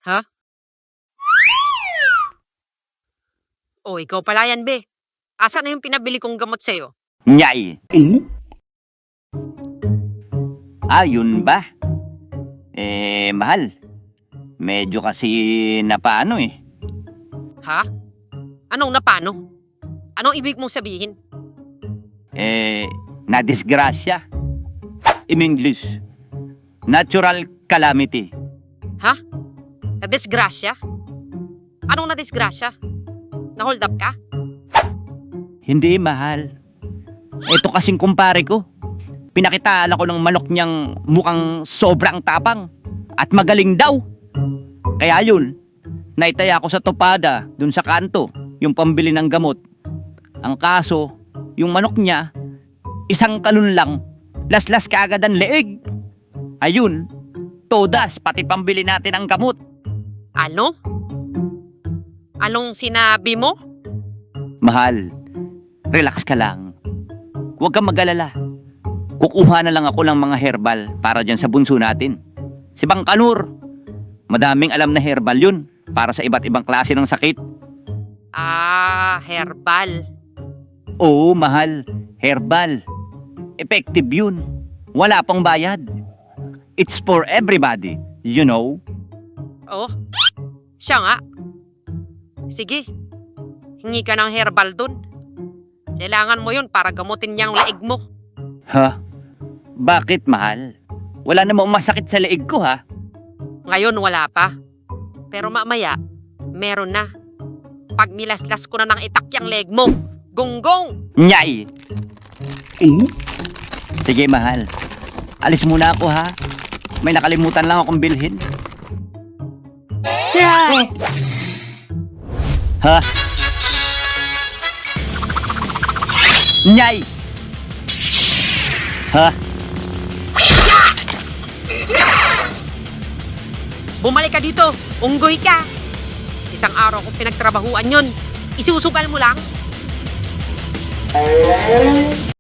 Ha? O, ikaw pala yan, be. Asan na yung pinabili kong gamot sa'yo? Nyay. Yun ba? Mahal. Medyo kasi napaano eh. Ha? Anong napano? Anong ibig mong sabihin? Nadisgrasya. In English, natural calamity. Ha? Nadisgrasya? Anong nadisgrasya? Na-hold up ka? Hindi, mahal. Ito kasing kumpare ko. Pinakitaan ako ng manok niyang mukhang sobrang tapang at magaling daw. Kaya yun, naitaya ko sa topada dun sa kanto, yung pambili ng gamot. Ang kaso, yung manok niya, isang kalun lang, laslas kaagad ang leeg. Ayun, todas, pati pambili natin ang gamot. Ano? Anong sinabi mo? Mahal, relax ka lang. Huwag kang mag-alala. Kukuha na lang ako ng mga herbal para dyan sa bunso natin. Si Bangkanur, madaming alam na herbal yun para sa iba't ibang klase ng sakit. Herbal. Oo, mahal, herbal. Effective yun. Wala pang bayad. It's for everybody, you know? Oh, siya nga. Sige, hingi ka ng herbal dun. Kailangan mo yun para gamutin niyang leeg mo. Ha? Bakit, mahal? Wala namang masakit sa leeg ko, ha? Ngayon wala pa. Pero mamaya, meron na. Pag milaslas ko na ng itak yung leg mo, gonggong! Nyay! Sige, mahal. Alis muna ako, ha? May nakalimutan lang akong bilhin. Ha? Nyay! Ha? Bumalik ka dito! Unggoy ka! Isang araw kong pinagtrabahuan yun. Isusugal mo lang.